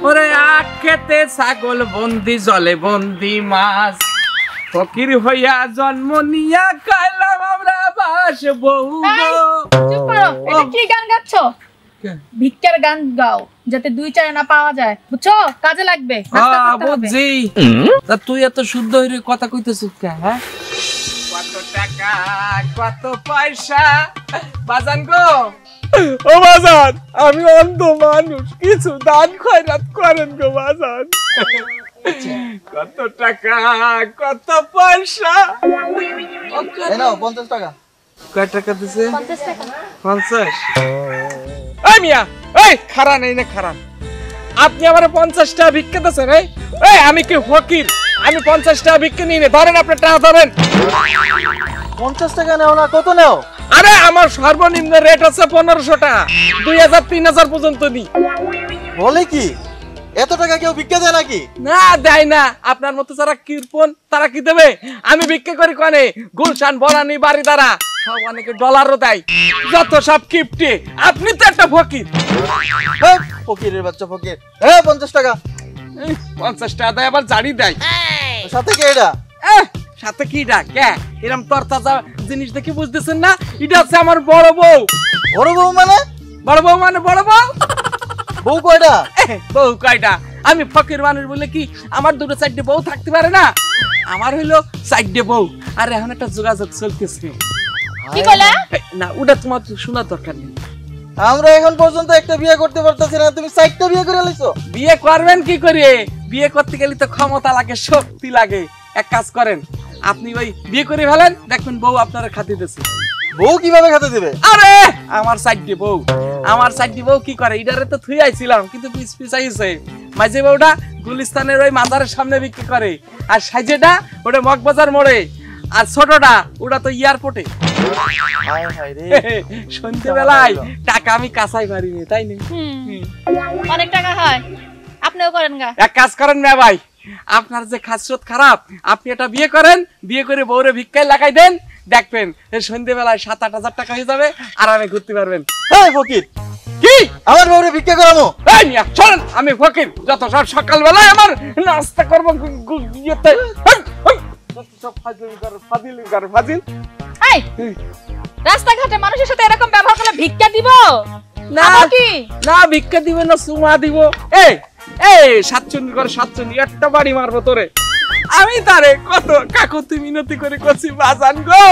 ওরে আখ খেতে ছাগল বন্দি জলে বন্দি মাছ ফকির হইয়া জন্ম নিয়া খাইলাম আমরা বাস বউ চুপ করো, এটা কি গান গাচ্ছো? ভিক্ষার গান গাও যাতে 2-4 আনা পাওয়া যায়, বুঝছো? কাজে লাগবে। বুঝছি, তা তুই এত শুদ্ধ হয়ে কথা কইতেছিস কে? হ্যাঁ, কত টাকা কত পয়সা বাজান গো? ও বাজান, আমি অন্ধ মানুষ, কিছু দান খয়রাত করেন গো বাজান। কত টাকা কত পয়সা? এই নাও 50 টাকা। কয় টাকা দিছে? 50 টাকা। 50? এই মিয়া, এই খারান, এই না খারান, আপনি আমার 50 টাকা ভিক্ষা দিচ্ছেন? এই আমি কি ফকির? আমি 50 টাকা ভিক্ষা নিই না, ধরেন আপনার টাকা ধরেন। 50 টাকা নাও না, কত নাও? আরে আমার সর্বনিম্ন রেট আছে 1500 টাকা, 2000-3000 পর্যন্ত দিই। বলে কি এত টাকা কেউ ভিক্ষা দেয় নাকি? না দেয় না, আপনার মতো যারা কৃপণ তারা কি দেবে? আমি ভিক্ষা করি কোনে, গুলশান বনানী বাড়ি দ্বারা সব অনেকে ডলারও দেয়, যত সব কিপটে। আপনি তো একটা ফকির। এই ফকিরের বাচ্চা ফকির। 50 টাকা। 50 টাকা দেয় আবার জারি দেয়। সাথে কি এটা? সাথে কি ডাক কে? এরকম তরতাজা জিনিস দেখে বুঝতেছেন না? এটা হচ্ছে আমার বড় বউ। বড় বউ মানে? বড় বউ মানে বড় বউ। বউ কয়টা? বউ কয়টা? আমি ফকির মানুষ বলে কি আমার 2-4টে বউ থাকতে পারে না? আমার হইলো 4টে বউ। আর এখন একটা যোগাযোগ চলতেছে। কি কইলা? না, ওটা তোমার শোনার দরকার নেই। আমরা এখন পর্যন্ত একটা বিয়ে করতে পারতেছি না, তুমি 4টা বিয়ে করে লাইছো। বিয়ে করবেন কি করে? বিয়ে করতে গেলে তো ক্ষমতা লাগে, শক্তি লাগে। এক কাজ করেন, আপনি ওই বিয়ে করে ফেলেন, দেখবেন বউ আপনারা খাতি দিতেছে। বউ কিভাবে খেতে দিবে? আরে আমার 4টে বউ, আমার 4টে বউ কি করে? ইডারে তো থুই আইছিলাম, কিন্তু পিছ আইছে। মাঝে বউটা গুলিস্তানের ওই মাজারের সামনে বিক্রি করে, আর সাইজেটা ওটা মগবাজার মোড়ে, আর ছোটটা ওটা তো এয়ারপোর্টে। হায় হায় রে, সন্ধ্যেবেলায় টাকা আমি কাঁচাই পারিনি, তাই না? অনেক টাকা হয়, আপনিও করেন গা। এক কাজ করেন না ভাই, আপনার যে খাসরত খারাপ, আপনি এটা বিয়ে করেন, বিয়ে করে বউরে ভিক্ষায় লাগাই দেন, দেখবেন সন্ধ্যেবেলায় 7-8 হাজার টাকা হয়ে যাবে, আরামে ঘুরতে পারবেন। এই ফকির, কি আমার বউরে ভিক্ষা করামো? এই মিয়া চলেন, আমি ফকির, যত সব সকালবেলায় আমার নাস্তা করবো ইয়েতে। এই রাস্তাঘাটে মানুষের সাথে এরকম ব্যবহার করলে ভিক্ষা দিব না কি? না, ভিক্ষা দিবে না, সুমা দিব। এই এই সাতচুন্নি করে সাতচুন্নি একটা বাড়ি মারবো তোরে। আমি তারে কত কাকুতি মিনতি করে করছি, বাজান গো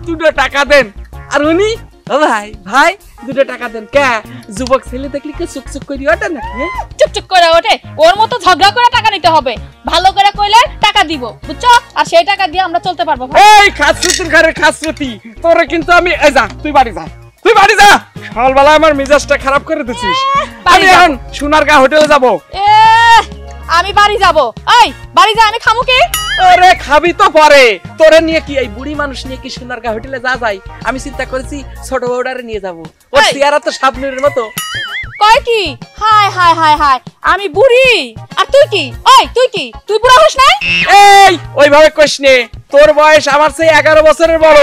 2 টাকা দেন। আর উনি ও ভাই ভাই 2 টাকা দেন। কে যুবক ছেলে দেখলি কি চুক চুক করে ওঠে নাকি? চুপচুপ করে ওঠে, ওর মতো ঝগড়া করে টাকা নিতে হবে, ভালো করে কইলে টাকা দিব, বুঝছো? আর সেই টাকা দিয়ে আমরা চলতে পারবো। এই খাসরতির ঘরে খাসরতি তোরে কিন্তু আমি, এই যা তুই বাড়ি যা, তুই বাড়ি যা, সকালবেলা আমার মেজাজটা খারাপ করে দিছিস। আমি এখন সোনারগাঁ হোটেলে যাব। আমি বাড়ি যাব। এই বাড়ি যা, আমি খামু কি? আরে খাবি তো পরে, তোরে নিয়ে কি এই বুড়ি মানুষ নিয়ে কি সোনারগাঁ হোটেলে যা যায়? আমি চিন্তা করেছি ছোট বউডারে নিয়ে যাব, ওর চেহারা তো সাবনুরের মতো। কয় কি? হায় হায় হায় হায়, আমি বুড়ি আর তুই কি? ওই তুই কি, তুই বুড়া হস না? এই ওইভাবে কইস নে, তোর বয়স আমার চেয়ে 11 বছরের বড়।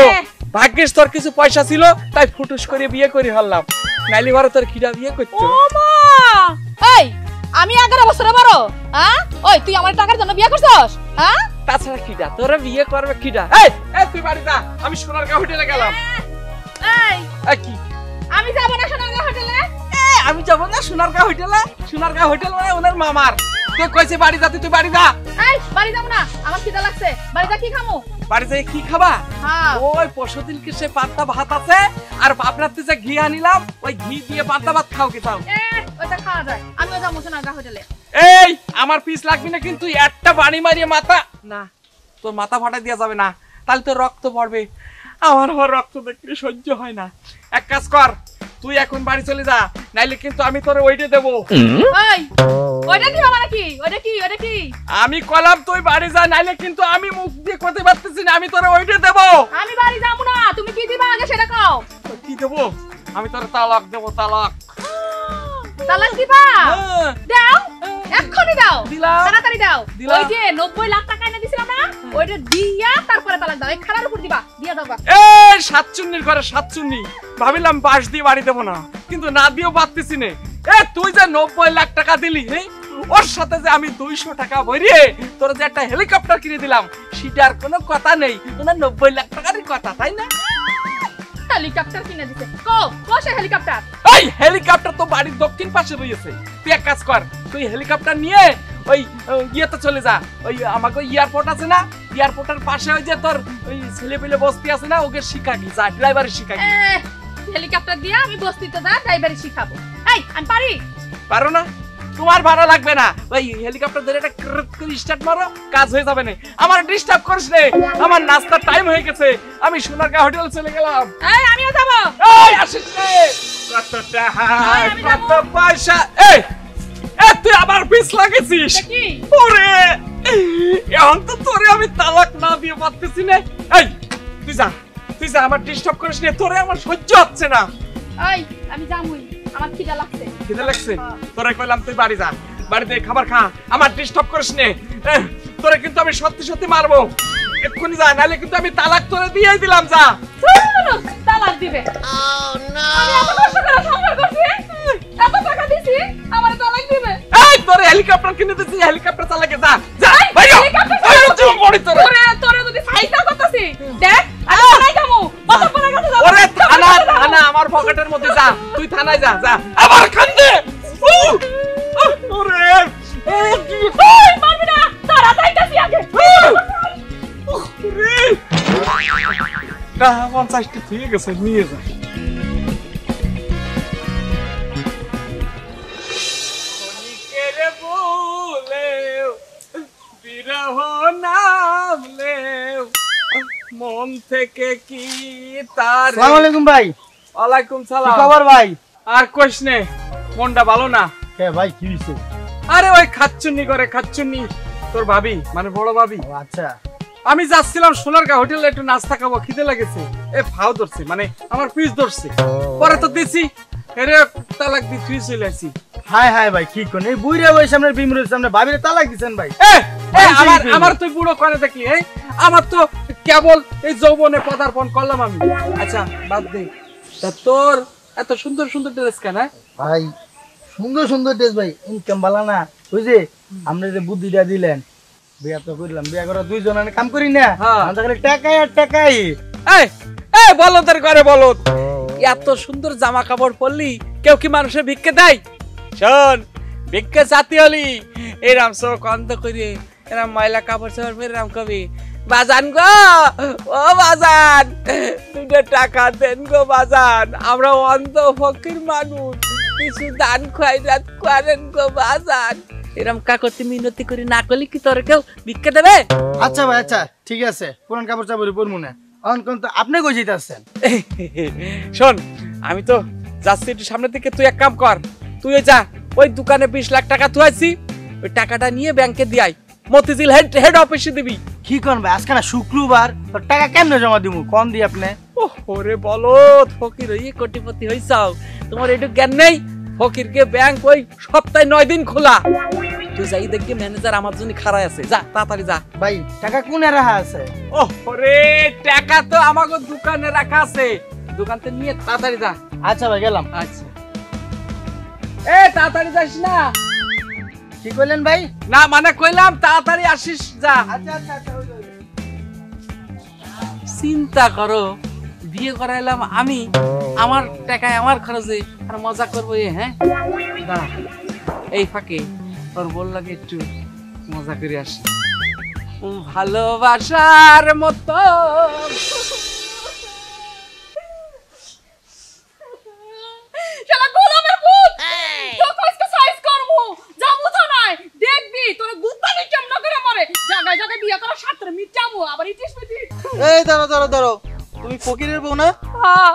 ভাগ্যিস তোর কিছু পয়সা ছিল, তাই ফুটুস করে বিয়ে করে ফেললাম, নাইলে বড় তোর খিদা বিয়ে করতো। ও মা, এই আমি 11 বছরের বড়? হ্যাঁ, ওই তুই আমার টাকার জন্য বিয়ে করছস? হ্যাঁ, তাছাড়া খিদা তোরা বিয়ে করবে খিদা। এই তুই বাড়ি যা, আমি সোনারগাঁ হোটেলে গেলাম। এই কি? আমি যাব না সোনারগাঁ হোটেলে। আমি যাব না সোনারগাঁ হোটেলে? সোনারগাঁ হোটেল মানে ওনার মামার। তুই কইছে বাড়ি যা, তুই বাড়ি যা। এই বাড়ি যাব না, আমার খিদা লাগছে, বাড়ি যা। কি খামু? বাড়ি যাই কি খাবা? হ্যাঁ, ওই পরশুদিন কি সে পান্তা ভাত আছে, আর আপনার যে ঘি আনিলাম, ওই ঘি দিয়ে পান্তা ভাত খাও কি চাও? ওইটা খাওয়া যায়, আমিও যাব সোনারগাঁ হোটেলে। এই আমার পিস লাগবে না কিন্তু, একটা বাড়ি মারিয়ে মাথা না, তোর মাথা ফাটা দেওয়া যাবে না, তাহলে তোর রক্ত পড়বে। আমার আবার রক্ত দেখলে সহ্য হয় না। এক কাজ কর, তুই এখন বাড়ি চলে যা, নাইলে কিন্তু আমি তোরে ওইটা দেবো। এই ওইটা কি হবে নাকি? ওইটা কি? ওইটা কি? আমি কলাম তুই বাড়ি যা, নাইলে কিন্তু আমি মুখ দিয়ে কথা পারতেছি না, আমি তোরে ওইটা দেবো। আমি বাড়ি যাব না, তুমি কি দিবা আগে সেটা কও। কি দেবো? আমি তোরে তালাক দেবো, তালাক। তালাক দিবা? দাও, এক্ষুনি দাও, তাড়াতাড়ি দাও। ওই যে 90 লাখ টাকা এনে দিছিলাম না, ওইটা দিয়া তারপরে তালাক দাও। এই খাড়ার উপর দিবা, দিয়া দাও। এই সাতচুন্নির ঘরে সাতচুন্নি, ভাবিলাম বাঁশ দিয়ে বাড়ি দেবো না, কিন্তু না দিয়েও পারতেছি না। তুই যে 90 লাখ টাকা দিলি, ওর সাথে যে আমি 200 টাকা ভরিয়ে তোর যে একটা হেলিকপ্টার কিনে দিলাম সেটার কোনো কথা নেই, ওনার 90 লাখ টাকারই কথা, তাই না? হেলিকপ্টার কিনে দিছে, কো সে হেলিকপ্টার? এই হেলিকপ্টার তো বাড়ির দক্ষিণ পাশে রয়েছে, তুই এক কাজ কর, তুই হেলিকপ্টার নিয়ে ওই ইয়েতে চলে যা, ওই আমাকে এয়ারপোর্ট আছে না, এয়ারপোর্টের পাশে ওই যে তোর ওই ছেলেপিলে বস্তি আছে না, ওকে শিখাবি, যা ড্রাইভারি শিখাবি। হেলিকপ্টার দিয়ে আমি বস্তিতে যা ড্রাইভারি শিখাবো? এই আমি পারো না? তোমার ভাড়া লাগবে না, ওই হেলিকপ্টার ধরে একটা স্টার্ট মারো, কাজ হয়ে যাবে না। আমার ডিস্টার্ব করিস নে, আমার নাস্তার টাইম হয়ে গেছে, আমি সোনারগাঁ হোটেল চলে গেলাম। এই আমিও যাব। এই আসিস নে, কত টাকা কত পয়সা। এই তুই আবার পিছ লাগেছিস? ওরে এখন তো তোরে আমি তালাক না দিয়ে পারতেছি না। এই তুই যা, আমার ডিস্টার্ব করিস নে, তোরে আমার সহ্য হচ্ছে না। এই আমি যামুই, আমার খিদা লাগছে। খিদা লাগছে? তোরে কইলাম তুই বাড়ি যা, বাড়িতে খাবার খা, আমার ডিস্টার্ব করিস নে। তোরে কিন্তু আমি সত্যি সত্যি মারবো, এক্ষুনি যা, নালে কিন্তু আমি তালাক তোরে দিয়েই দিলাম। যা। তালাক দিবে? আমি এত কষ্ট করে সংসার করছি, এত টাকা দিছি, আমার তালাক দিবে? এই তোরে হেলিকপ্টার কিনে দিছি, হেলিকপ্টার চালাকে যা, যা বাইরে। তোরে যদি ফাইটা করতেছি দেখ, আমি থানায় যাবো, বাতাপাড়ার কাছে যাবো। ওরে থানা আমার পকেটের মধ্যে, যা তুই থানায় যা, যা। আবার কান্দে। ওরে ওই মারবি না, তারা যাইতাছি আগে। ওরে না 50টা ঠিক আছে, নিয়ে যা। অনিকেরে বলেও বিরহ নামলেও মন থেকে কি তার। আসসালামু আলাইকুম ভাই। ওয়ালাইকুম সালাম। কি খবর ভাই? আর কইস নে, মনটা ভালো না। কে ভাই, কি হইছে? আরে ওই খাচ্চুন্নি করে, খাচ্চুন্নি তোর ভাবি, মানে বড় ভাবি। আচ্ছা, আমি যাচ্ছিলাম সোনারগাঁ হোটেলে একটু নাস্তা খাবো, খিদে লাগেছে, এ ফাও ধরছে, মানে আমার পিস ধরছে, পরে তো দিছি, এরে তালাক দি তুই চলে আসি। হাই হাই ভাই, কি কোন এই বুইরা বয়স সামনে বিমরের সামনে ভাবিরে তালাক দিবেন ভাই? আমার তুই বুড়ো করে দেখলি, আমার তো কেবল এই যৌবনে পদার্পণ করলাম আমি। আচ্ছা বাদ দে, তা তোর এত সুন্দর সুন্দর ড্রেস কেন? ভাই সুন্দর সুন্দর ড্রেস ভাই, ইনকাম বালা না, ওই যে আমরা যে বুদ্ধিটা দিলেন, বিয়া তো করলাম, বিয়া করা দুইজনে কাম করি না, আমরা খালি টাকাই আর টাকাই। এই বলদের ঘরে বলদ, এত সুন্দর জামা কাপড় পরলি কেউ কি মানুষের ভিক্ষে দেয়? শোন, ভিক্ষে জাতি হলি এরাম চোখ অন্ধ করি, এরাম ময়লা কাপড় চোপড় পরে এরাম কবি, বাজান গো, ও বাজান 2 টাকা দেন গো বাজান, আমরা অন্ধ ফকির মানুষ, কিছু দান খয়রাত করেন গো বাজান, এরম কাকতি মিনতি করে না করলে কি তোর কেউ ভিক্ষা দেবে? আচ্ছা ভাই, আচ্ছা ঠিক আছে, পুরান কাপড় চাপড় পরবো না। এখন কোন তো আপনি কই যাইতাছেন? শোন, আমি তো যাচ্ছি একটু সামনের দিকে, তুই এক কাম কর, তুই যা, ওই দোকানে 20 লাখ টাকা থুয়াইছি, ওই টাকাটা নিয়ে ব্যাংকে দিয়াই, মতিঝিল হেড অফিসে দিবি। কি কোন ভাই, আজকে না শুক্রবার, তোর টাকা কেমনে জমা দিমু কোন দি আপনি? ওরে বলো, ফকির হই কোটিপতি হইছাও, তোমার একটু জ্ঞান নেই? ফকিরকে ব্যাংক ওই সপ্তাহে 9 দিন খোলা, তুই যাই দেখবি ম্যানেজার আমার জন্য খাড়ায় আছে, যা তাড়াতাড়ি যা। ভাই টাকা কোনে রাখা আছে? ওরে টাকা তো আমাকে দোকানে রাখা আছে, দোকানতে নিয়ে তাড়াতাড়ি যা। আচ্ছা ভাই গেলাম। আচ্ছা তাড়াতাড়ি যাস না। কি কইলেন ভাই? না মানে কইলাম তাড়াতাড়ি আসিস, যা। আচ্ছা আচ্ছা আচ্ছা, চিন্তা করো, বিয়ে করাইলাম আমি, আমার টাকায় আমার খরচে, আর মজা করবো হ্যাঁ। দাঁড়া, এই ফাঁকে তোর বল লাগে একটু মজা করে আসি, ভালোবাসার মতো। শালা গোলামের পুত, তোর কাজকে সাইজ করব, যাবো তো নাই, দেখবি তোর গুত্তানি কেমন করে মরে, জায়গায় জায়গায় বিয়া করা সাতরে মিটামু, আবার ইটিস মিটিস। এই দাঁড়াও দাঁড়াও দাঁড়াও, তুমি ফকিরের বউ না? হ্যাঁ।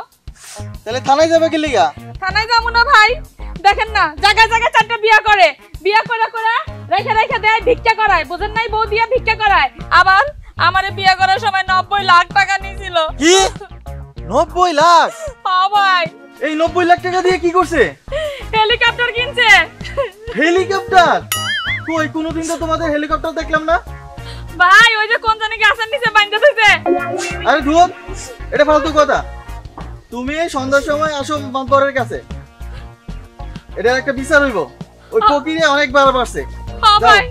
তাহলে থানায় যাবে কি লিগা? থানায় যাবো না ভাই, দেখেন না জায়গায় জায়গায় 4টা বিয়া করে, বিয়া করে করে রেখে রেখে দেয়, ভিক্ষা করায়, বুঝেন নাই, বউ দিয়া ভিক্ষা করায়। আবার আমারে বিয়া করার সময় 90 লাখ টাকা নিছিল। কি 90 লাখ? হ্যাঁ ভাই। এই 90 লাখ টাকা দিয়ে কি করছে? হেলিকপ্টার কিনছে। হেলিকপ্টার? কই কোনোদিন তো তোমাদের হেলিকপ্টার দেখলাম না ভাই, ওই যে কোন জানি গাছের নিচে বাইন্ধা থইছে। আরে ধুর, এটা ফালতু কথা। তুমি এই সন্ধ্যার সময় আসো মাতবরের কাছে, এটার একটা বিচার হইব। ওই ফকিরে অনেকবার বাড়ছে। হ্যাঁ ভাই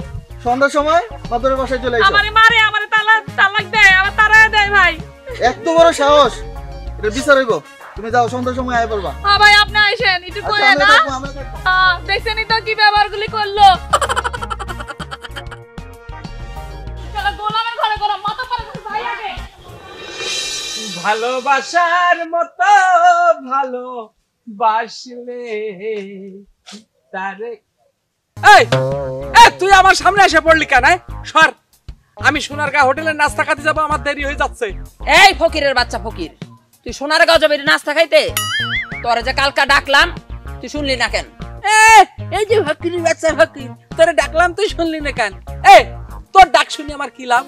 সন্ধ্যার সময় মাদুরের বাসায় চলে আইছো। আমারে মারে, আমারে তালাক দেয়, আমার তাড়ায় দেয় ভাই। এত বড় সাহস, এটা বিচার হইব। তুমি যাও, সন্ধ্যার সময় আয় পড়বা। হ্যাঁ ভাই আপনি আইসেন একটু আচ্ছা, কইয়া আমরা না। থাকবো, আমরা থাকবো। দেখছেনই তো কি ব্যবহারগুলি করলো। চলো গোলামের ঘরে গোলাম, মাথা পারে ভাই আগে। ভালোবাসার মতো ভালো বাসলে তারে। এই তুই আমার সামনে এসে পড়লি কেন? সর, আমি সোনারগাঁ হোটেলের নাস্তা খেতে যাবো, আমার দেরি হয়ে যাচ্ছে। এই ফকিরের বাচ্চা ফকির, তুই সোনারগাঁও যাবি নাস্তা খাইতে? তোরে যে কালকা ডাকলাম তুই শুনলি না কেন? এই যে ফকিরের বাচ্চা ফকির, তোরে ডাকলাম তুই শুনলি না কেন? তোর ডাক শুনি আমার কি লাভ?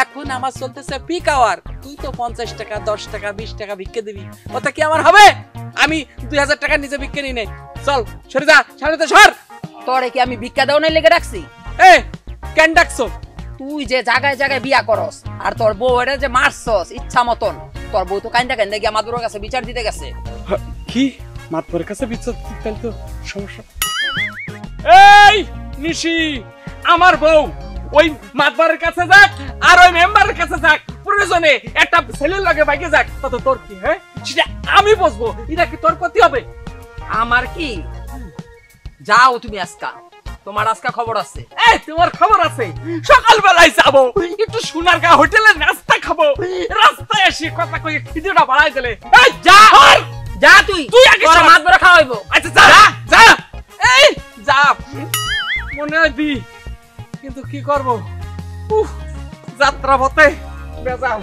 এখন আমার চলতেছে পিক আওয়ার, তুই তো 50 টাকা 10 টাকা 20 টাকা ভিক্ষে দিবি, ওটা কি আমার হবে? আমি 2000 টাকা নিজে ভিক্ষে নিই নে। চল সরে যা, সামনে তো সর। তোরে কি আমি ভিক্ষা দেও নাই লেগে রাখছি? কেন ডাকছো? তুই যে জায়গায় জায়গায় বিয়া করস আর তোর বউ এটা যে মারছস ইচ্ছা মতন, তোর বউ তো কান্দা কান্দা গিয়ে মাদুরের কাছে বিচার দিতে গেছে। কি মাতবরের কাছে বিচার দিতে তো সমস্যা? এই নিশি, আমার বউ ওই মাতবরের কাছে যাক আর ওই মেম্বারের কাছে যাক, প্রয়োজনে একটা ছেলের লগে বাইকে যাক, তত তোর কি? সেটা আমি বুঝবো, এটা কি তোর ক্ষতি হবে? আমার কি? যাও তুমি আজকা, তোমার আজকা খবর আছে। তোমার খবর আছে? সকালবেলায় যাবো, একটু সোনারগাঁ হোটেলে নাস্তা খাবো, রাস্তায় এসে কথা কই খিদেটা বাড়াই দিলে। যা যা, তুই আগে তোর মাদবরে খাওয়াইবো। আচ্ছা যা যা, এই যা, মনে হয় দি, কিন্তু কি করবো, যাত্রা পথে বেজাও।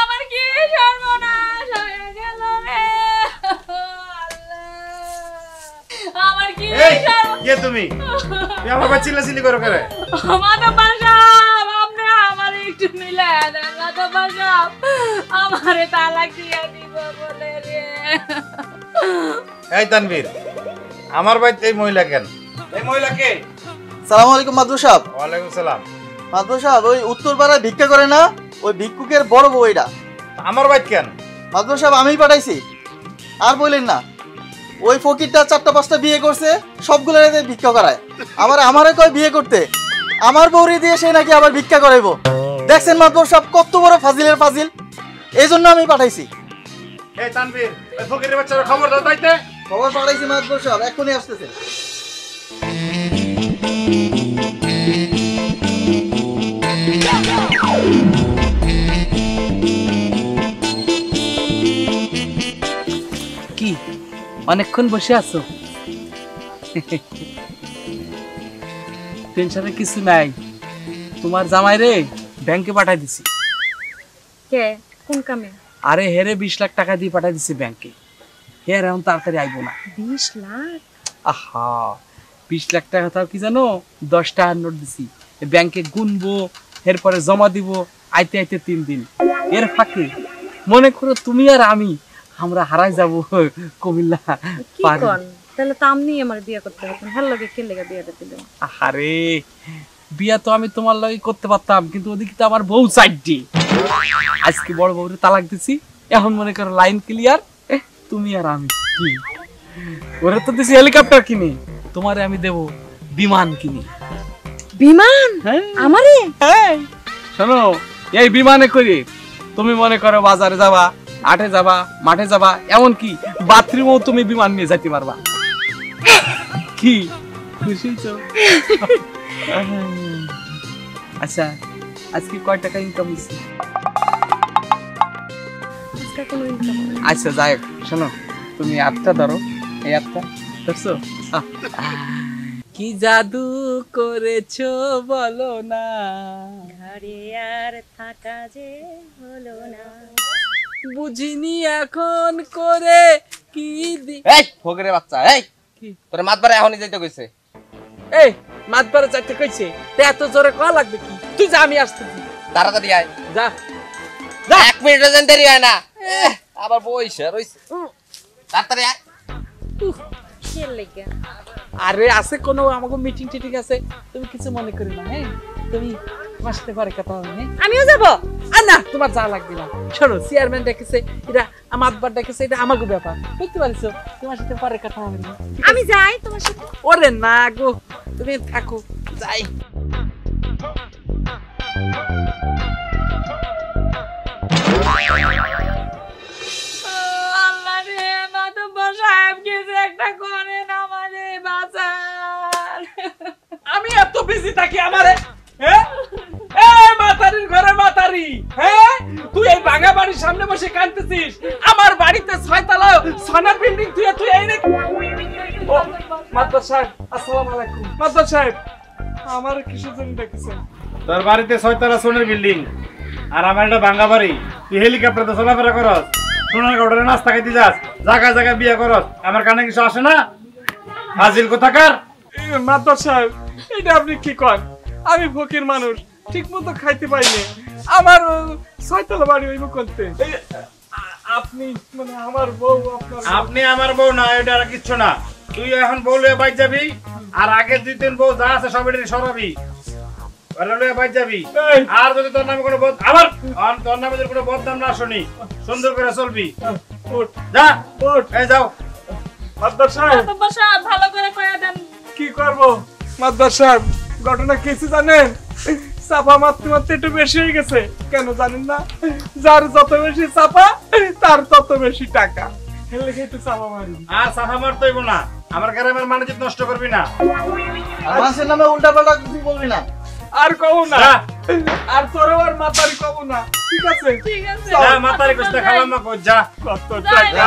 আমার কি সর্বনাশ হয়ে গেল রে। আমার কি কে তুমি? আমার বাচ্চা চিল্লাচিল্লি করো কেন? মাধব সাহেব, আপনি আমার একটু মিলে দেন। মাধব সাহেব আমারে তালাক দিয়ে দিব বলে রে। এই তানভীর, আমার বাড়িতে এই মহিলা কেন? এই মহিলা কে? সালাম আলাইকুম মাদুর সাহেব। ওয়ালাইকুম সালাম। মাদুর সাহেব, ওই উত্তরপাড়ায় ভিক্ষা করে না, ওই ভিক্ষুকের বড় বউ এটা। আমার বাড়িতে কেন? মাদুর সাহেব আমিই পাঠাইছি। আর বললেন না, ওই ফকিরটা 4টা-5টা বিয়ে করছে, সবগুলো ভিক্ষা করায়। আমারে কয় বিয়ে করতে, আমার বউরি দিয়ে সে নাকি আবার ভিক্ষা করাইবো। দেখছেন মাদুর সাহেব কত বড় ফাজিলের ফাজিল, এই জন্য আমি পাঠাইছি। এই তানভীর, ওই ফকিরের বাচ্চার খবর দাও তাইতে। খবর পাঠাইছি মাদুর সাহেব, এখনই আসতেছে। কি অনেকক্ষণ বসে আছো? টেনশনে কিছু নাই, তোমার জামাই রে ব্যাংকে পাঠাই দিছি। কে কোন কামে? আরে হেরে 20 লাখ টাকা দিয়ে পাঠাই দিছি ব্যাংকে। হের এখন তাড়াতাড়ি আইবো না। 20 লাখ? আহা, 20 লাখ টাকা তাও কি জানো, 10 টাকার নোট দিছি, ব্যাংকে গুনবো, এরপরে জমা দিব, আইতে আইতে 3 দিন। এর ফাঁকে মনে করো তুমি আর আমি, আমরা হারাই যাব কুমিল্লা। কি কোন? তাহলে তো আমি আমার বিয়ে করতে হবে। ভালো লাগে, কে লাগা বিয়েটা দিলাম? আরে বিয়া তো আমি তোমার লাগি করতে পারতাম, কিন্তু ওদিকে তো আমার বউ চাইডি। আজকে বড় বউরে তালাক দিছি, এখন মনে করো লাইন ক্লিয়ার, তুমি আর আমি। কি ওরে তো দিছি হেলিকপ্টার কিনে, তোমারে আমি দেব বিমান কিনে। বিমান? আমারে? শোনো, এই বিমানে করে তুমি মনে করো বাজারে যাবা, হাটে যাবা, মাঠে যাবা, এমনকি বাথরুমেও তুমি বিমান নিয়ে যেতে পারবা। কি খুশি তো? আচ্ছা, আজকে কয় টাকা ইনকাম হইছে? আচ্ছা যাই, শোনো, তুমি আটটা ধরো, এই আটটা ধরছো? কি জাদু করেছো বলো না, ঘরে আর থাকা যে হলো না, বুঝিনি এখন করে কি দি। এই ফকিরের বাচ্চা, এই কি তোর মাতবারে এখনই যাইতে কইছে। এই মাতবারে চাইতে কইছে, তে এত জোরে কয়া লাগবে কি? তুই যা, আমি আসতেছি। তাড়াতাড়ি আয়, যা। 1 মিনিটও যেন দেরি হয় না। আবার বইছে রইছে, তাড়াতাড়ি আয়। কে লাগে? আরে আছে কোনো আমাকে মিটিং টিটিং আছে, তুমি কিছু মনে করি না। হ্যাঁ তুমি আসতে পারে কথা হবে। আমিও যাব। আর না, তোমার যা লাগবে না। শোনো, চেয়ারম্যান ডেকেছে, এটা মাতবার ডেকেছে, এটা আমাকে ব্যাপার, বুঝতে পারছো? তোমার সাথে পরে কথা হবে না। আমি যাই তোমার সাথে। ওরে না গো, তুমি থাকো, যাই। আল্লাহ রে, মাতব্বর সাহেব কিছু একটা করেন, আমারে বাঁচান। আমি এত বিজি থাকি আমারে, হ্যাঁ? এ মাতারির ঘরে মাতারি, হ্যাঁ? তুই এই ভাঙা বাড়ির সামনে বসে কাঁদতেছিস, আমার বাড়িতে 6 তলা সোনার বিল্ডিং, তুই এই রে। ও মাতব্বর সাহেব, আসসালামু আলাইকুম। মাতব্বর সাহেব, আমার কিসের জন্য ডেকেছেন? তোর বাড়িতে 6 তলা সোনার বিল্ডিং, আর আমার একটা ভাঙ্গা বাড়ি। তুই হেলিকপ্টারে তো চলাফেরা করস, সোনার কাউডারে নাস্তা খাইতে যাস, জায়গায় জায়গায় বিয়ে করস, আমার কানে কিছু আসে না? হাজির কোথাকার? মাতব্বর সাহেব, এটা আপনি কি কন? আমি ফকির মানুষ, ঠিক মতো খাইতে পাইনি, আমার 6 তলা বাড়ি হইব করতে। আপনি মানে আমার বউ, আপনি আমার বউ না, এটা আর কিচ্ছু না। তুই এখন বউ লয়ে বাইর যাবি, আর আগে 2-3 বউ যা আছে সব এটা সরাবি, ওরা লয়ে বাইর যাবি। আর যদি তোর নামে কোনো আবার তোর নামে যদি কোনো বদনাম না শুনি, সুন্দর করে চলবি। যা, এই যাও। মাতব্বর সাহেব, মাতব্বর সাহেব ভালো করে কইয়া দেন। কি করব মাতব্বর সাহেব? ঘটনা কিছু জানেন? চাপা মারতে মারতে একটু বেশি হয়ে গেছে। কেন জানেন না? যার যত বেশি চাপা, তার তত বেশি টাকা। হেলে খেতে চাপা মারি। আর সাফা মারতে হইব না, আমার গ্রামের মানচিত্র নষ্ট করবি না। আর মানুষের নামে উল্টা পাল্টা কিছু বলবি না। আর কব না, যা। আর তোরও আর মাতারি কব না, ঠিক আছে? ঠিক আছে। যা, মাতারি কষ্ট খাওয়া মা কই যা। কত টাকা,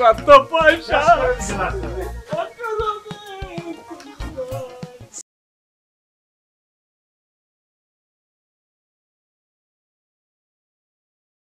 কত পয়সা।